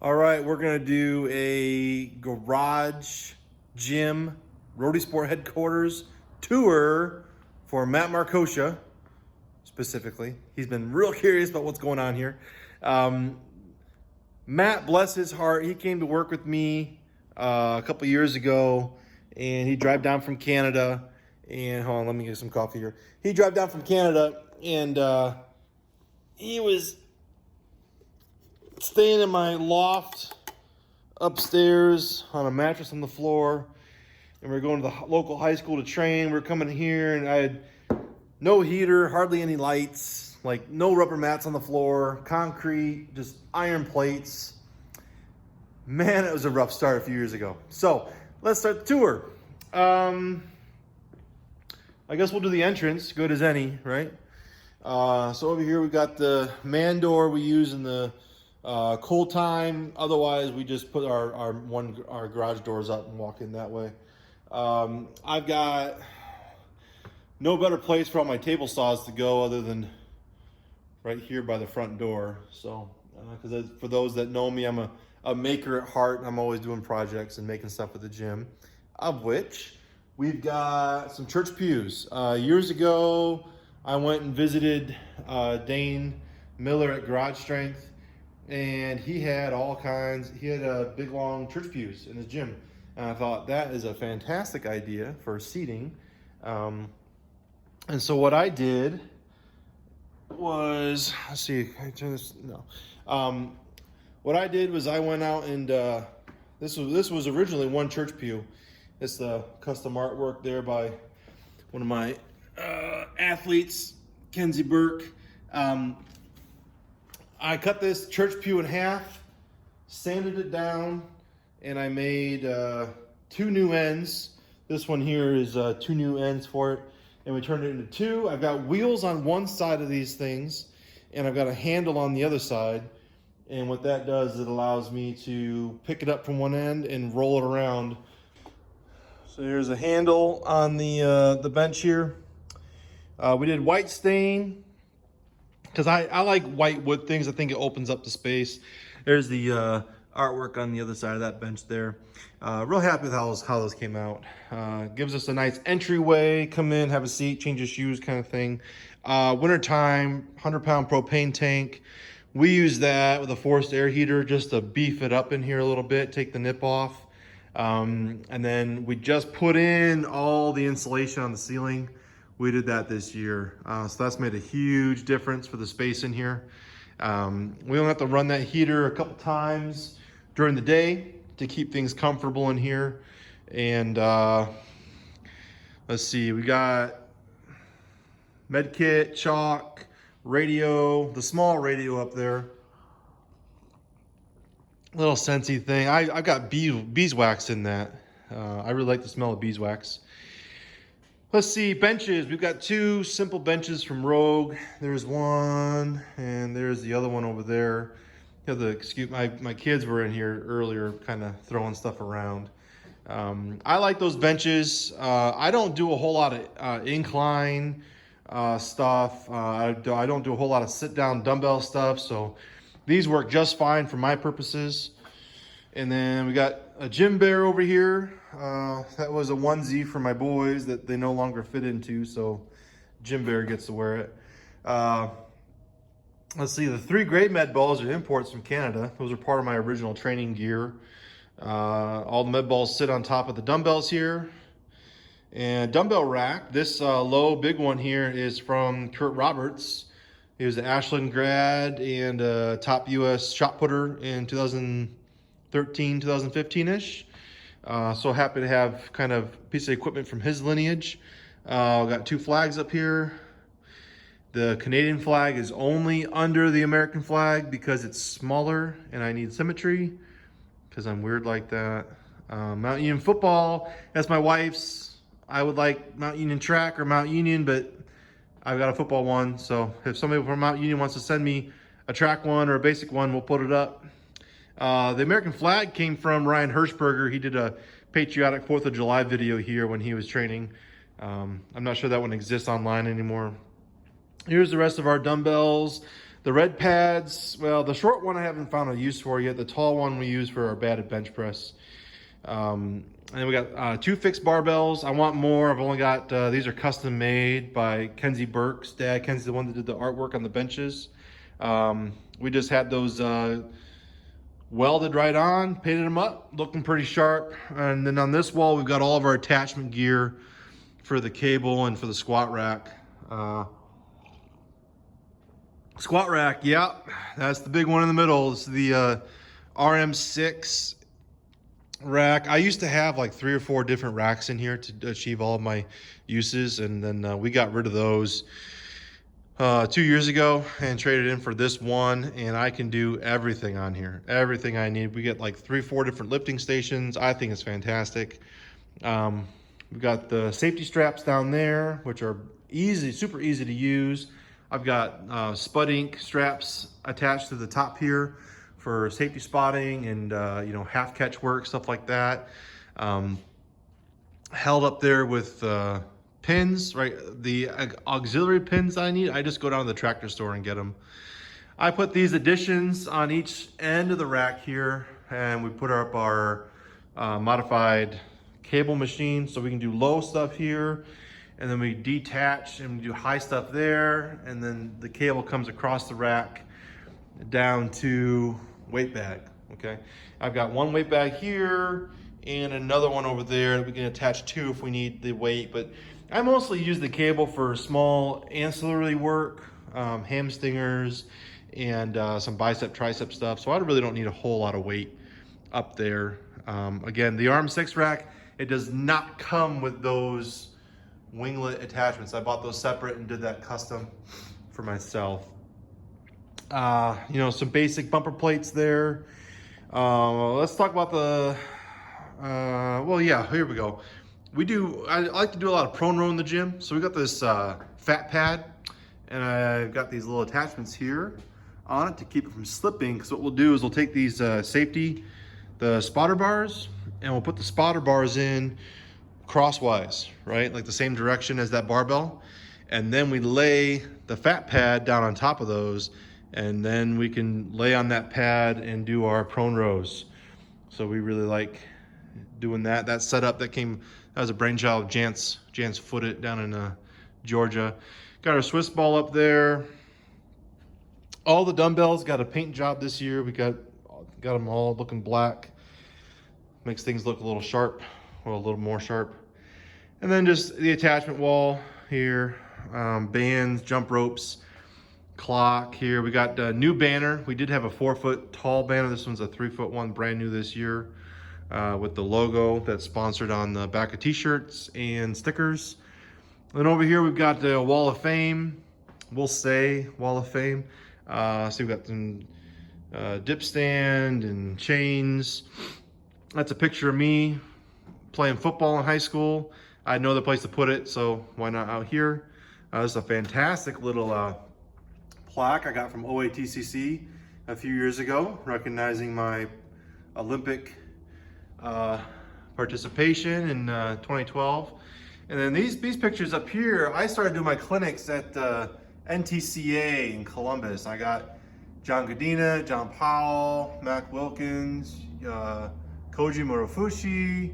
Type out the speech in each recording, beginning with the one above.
All right, we're gonna do a garage gym, Rodhe Sport headquarters tour for Matt Markosha specifically. He's been real curious about what's going on here. Matt, bless his heart, he came to work with me a couple years ago, and he drove down from Canada. And hold on, let me get some coffee here. He drove down from Canada, and he was staying in my loft upstairs on a mattress on the floor, and we were going to the local high school to train. We were coming here, and I had no heater, hardly any lights, like no rubber mats on the floor, concrete, just iron plates. Man, it was a rough start a few years ago. So let's start the tour. I guess we'll do the entrance, good as any, right? So over here we got the man door we use in the cold time. Otherwise, we just put our garage doors up and walk in that way. I've got no better place for all my table saws to go other than right here by the front door. So, because for those that know me, I'm a maker at heart. I'm always doing projects and making stuff at the gym, of which we've got some church pews. Years ago, I went and visited Dane Miller at Garage Strength, and he had all kinds. He had big, long church pews in his gym, and I thought that is a fantastic idea for seating. And so what I did was, let's see, can I turn this? No. What I did was I went out and this was originally one church pew. It's the custom artwork there by one of my athletes, Kenzie Burke. I cut this church pew in half, sanded it down, and I made 2 new ends. This one here is 2 new ends for it, and we turned it into 2. I've got wheels on one side of these things, and I've got a handle on the other side. And what that does, it allows me to pick it up from one end and roll it around. So here's a handle on the bench here. We did white stain because I like white wood things. I think it opens up the space. There's the artwork on the other side of that bench there. Real happy with how those came out. Gives us a nice entryway. Come in, have a seat, change your shoes, kind of thing. Winter time, 100-pound propane tank. We use that with a forced air heater just to beef it up in here a little bit, take the nip off. And then we just put in all the insulation on the ceiling. We did that this year. So that's made a huge difference for the space in here. We only have to run that heater a couple times during the day to keep things comfortable in here. And let's see, we got med kit, chalk, radio, the small radio up there. Little scentsy thing. I've got beeswax in that. I really like the smell of beeswax. Let's see, benches. We've got 2 simple benches from Rogue. There's one, and there's the other one over there. You know, excuse my kids were in here earlier, kind of throwing stuff around. I like those benches. I don't do a whole lot of incline stuff. I don't do a whole lot of sit-down dumbbell stuff, so these work just fine for my purposes. And then we got a gym bear over here. That was a onesie for my boys that they no longer fit into, so gym bear gets to wear it. Let's see, the 3 great med balls are imports from Canada. Those are part of my original training gear. All the med balls sit on top of the dumbbells here. And dumbbell rack, this low big one here is from Kurt Roberts. He was an Ashland grad and a top US shot putter in 2013, 2015-ish. So happy to have kind of a piece of equipment from his lineage. Got 2 flags up here. The Canadian flag is only under the American flag because it's smaller and I need symmetry because I'm weird like that. Mount Union football, that's my wife's. I would like Mount Union track or Mount Union, but I've got a football one. So if somebody from Mount Union wants to send me a track one or a basic one, we'll put it up. The American flag came from Ryan Hirschberger. He did a patriotic 4th of July video here when he was training. I'm not sure that one exists online anymore. Here's the rest of our dumbbells. The red pads, well, the short one I haven't found a use for yet. The tall one we use for our batted bench press. And then we got 2 fixed barbells. I want more. I've only got, these are custom made by Kenzie Burke's dad. Kenzie's the one that did the artwork on the benches. We just had those welded right on, painted them up, looking pretty sharp. And then on this wall, we've got all of our attachment gear for the cable and for the squat rack. Squat rack, yeah, that's the big one in the middle. It's the RM6 rack. I used to have like 3 or 4 different racks in here to achieve all of my uses, and then we got rid of those 2 years ago and traded in for this one, and I can do everything on here, everything I need. We get like 3 or 4 different lifting stations. I think it's fantastic. We've got the safety straps down there, which are easy, super easy to use. I've got Spud Ink straps attached to the top here for safety spotting and you know, half catch work, stuff like that. Held up there with pins, right? The auxiliary pins I need, I just go down to the tractor store and get them. I put these additions on each end of the rack here, and we put up our modified cable machine, so we can do low stuff here, and then we detach and do high stuff there, and then the cable comes across the rack down to weight bag. Okay, I've got one weight bag here and another one over there that we can attach to if we need the weight, but I mostly use the cable for small ancillary work, hamstringers, and some bicep tricep stuff, so I really don't need a whole lot of weight up there. Again, the RM6 rack, it does not come with those winglet attachments. I bought those separate and did that custom for myself. You know, some basic bumper plates there. Let's talk about the, well, yeah, here we go. I like to do a lot of prone row in the gym. So we got this fat pad, and I've got these little attachments here on it to keep it from slipping. Because what we'll do is we'll take these the spotter bars, and we'll put the spotter bars in crosswise, right? Like the same direction as that barbell. And then we lay the fat pad down on top of those, and then we can lay on that pad and do our prone rows. So we really like doing that. That setup that was a brainchild of Jance Footit down in Georgia. Got our Swiss ball up there. All the dumbbells got a paint job this year. We got them all looking black. Makes things look a little sharp, or a little more sharp. And then just the attachment wall here, bands, jump ropes, clock here. We got a new banner. We did have a 4-foot tall banner. This one's a 3-foot one, brand new this year, with the logo that's sponsored on the back of t-shirts and stickers. And over here we've got the Wall of Fame. We'll say Wall of Fame. So we've got some dip stand and chains. That's a picture of me playing football in high school. I had no other place to put it, so why not out here? This is a fantastic little plaque I got from OATCC a few years ago, recognizing my Olympic participation in 2012. And then these pictures up here, I started doing my clinics at NTCA in Columbus. I got John Godina, John Powell, Mac Wilkins, Koji Morofushi,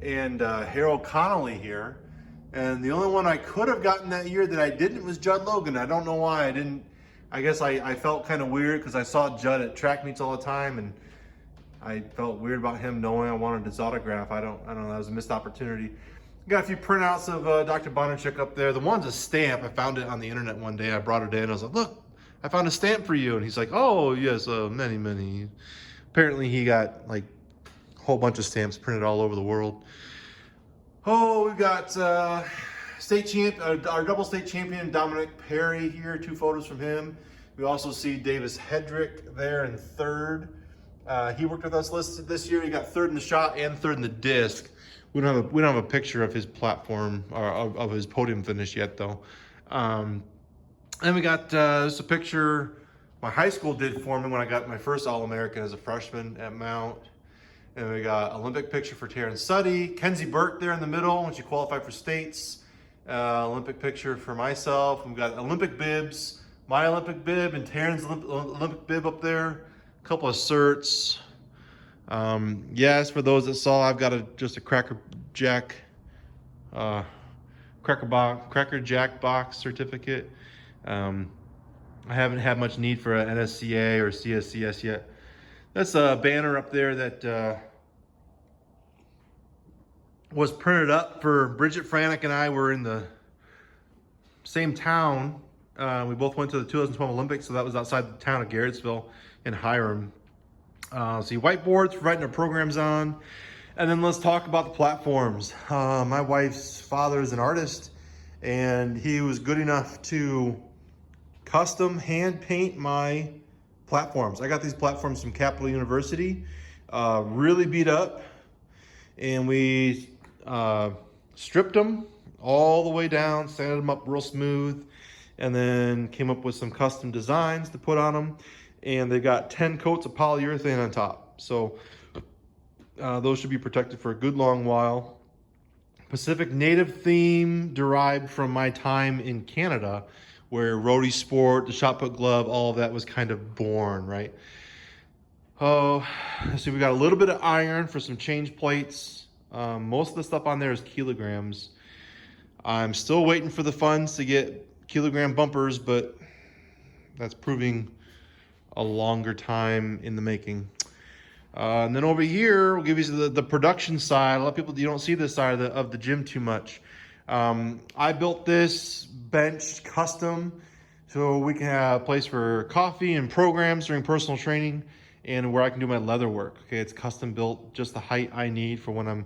and Harold Connolly here. And the only one I could have gotten that year that I didn't was Judd Logan. I don't know why I didn't. I guess I felt kind of weird because I saw Judd at track meets all the time, and I felt weird about him knowing I wanted his autograph. I don't know, that was a missed opportunity. Got a few printouts of Dr. Bonachik up there. The one's a stamp. I found it on the internet one day. I brought it in. I was like, look, I found a stamp for you. And he's like, oh, yes, many. Apparently he got like whole bunch of stamps printed all over the world. Oh, we've got state champ, our double state champion Dominic Perry here. 2 photos from him. We also see Davis Hedrick there in 3rd. He worked with us this year. He got 3rd in the shot and 3rd in the disc. We don't have a picture of his platform or of his podium finish yet, though. And we got this a picture my high school did for me when I got my first All-American as a freshman at Mount. And we got Olympic picture for Taryn Suddy, Kenzie Burke there in the middle when she qualified for states. Olympic picture for myself. We've got Olympic bibs my Olympic bib and Taryn's Olympic bib up there. A couple of certs. Yes, for those that saw, I've got just a Cracker Jack box certificate. I haven't had much need for an NSCA or CSCS yet. That's a banner up there that was printed up for Bridget Franek and I were in the same town. We both went to the 2012 Olympics, so that was outside the town of Garrettsville in Hiram. See whiteboards for writing our programs on. And then let's talk about the platforms. My wife's father is an artist, and he was good enough to custom hand paint my platforms. I got these platforms from Capital University, really beat up, and we stripped them all the way down, sanded them up real smooth, and then came up with some custom designs to put on them. And they got 10 coats of polyurethane on top. So those should be protected for a good long while. Pacific native theme derived from my time in Canada, where Rodhe Sport, the shot put glove, all of that was kind of born, right? Oh, so we got a little bit of iron for some change plates. Most of the stuff on there is kilograms. I'm still waiting for the funds to get kilogram bumpers, but that's proving a longer time in the making. And then over here, we'll give you the production side. A lot of people, you don't see this side of the gym too much. I built this bench custom so we can have a place for coffee and programs during personal training and where I can do my leather work. Okay, it's custom built, just the height I need for when I'm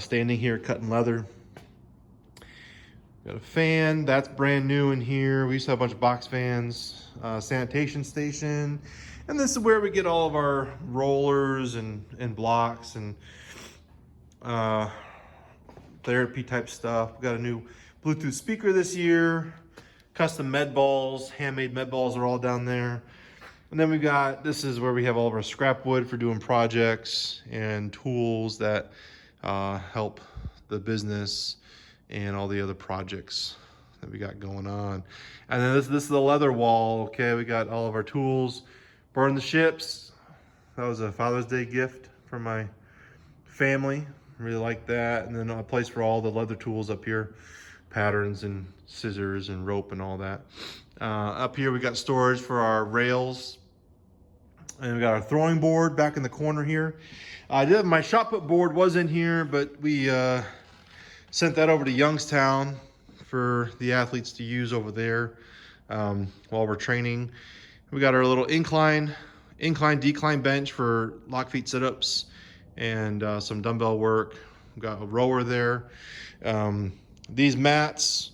standing here cutting leather. Got a fan, that's brand new in here. We used to have a bunch of box fans, sanitation station. And this is where we get all of our rollers and blocks and therapy type stuff. We got a new Bluetooth speaker this year, custom med balls, handmade med balls are all down there. And then we've got, this is where we have all of our scrap wood for doing projects and tools that help the business and all the other projects that we got going on. And then this is the leather wall. Okay, we got all of our tools. Burn the ships. That was a Father's Day gift from my family. Really like that. And then a place for all the leather tools up here, patterns and scissors and rope and all that. Up here we got storage for our rails. And we got our throwing board back in the corner here. My shot put board was in here, but we sent that over to Youngstown for the athletes to use over there while we're training. We got our little incline decline bench for lock feet sit-ups and some dumbbell work. We've got a rower there. These mats,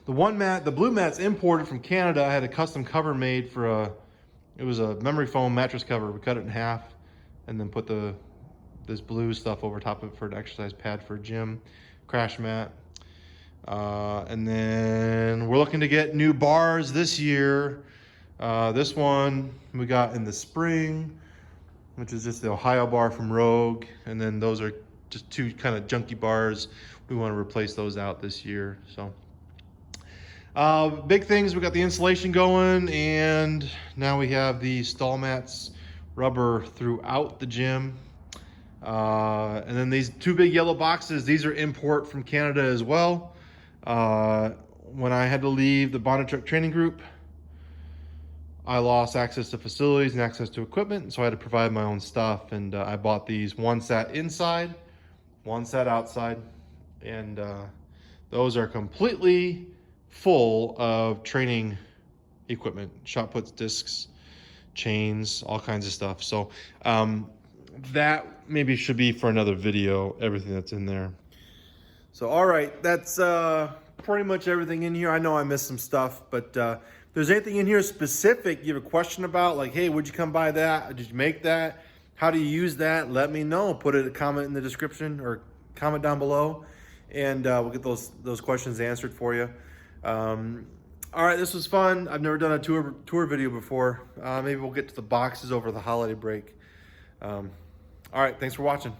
the blue mat's imported from Canada. I had a custom cover made for it was a memory foam mattress cover. We cut it in half and then put this blue stuff over top of it for an exercise pad for a gym, crash mat. And then we're looking to get new bars this year. This one we got in the spring, which is just the Ohio bar from Rogue. And then those are just two kind of junky bars. We want to replace those out this year. So big things, we got the insulation going, and now we have the stall mats rubber throughout the gym. And then these two big yellow boxes, these are import from Canada as well. When I had to leave the Bonded Truck Training Group, I lost access to facilities and access to equipment, so I had to provide my own stuff. And I bought these, one sat inside, one sat outside, and those are completely full of training equipment, shot puts, discs, chains, all kinds of stuff. So that maybe should be for another video, everything that's in there. So all right, that's pretty much everything in here. I know I missed some stuff, but if there's anything in here specific you have a question about, like, hey, would you come buy that? Did you make that? How do you use that? Let me know. Put a comment in the description or comment down below, and we'll get those questions answered for you. All right, this was fun. I've never done a tour video before. Maybe we'll get to the boxes over the holiday break. All right, thanks for watching.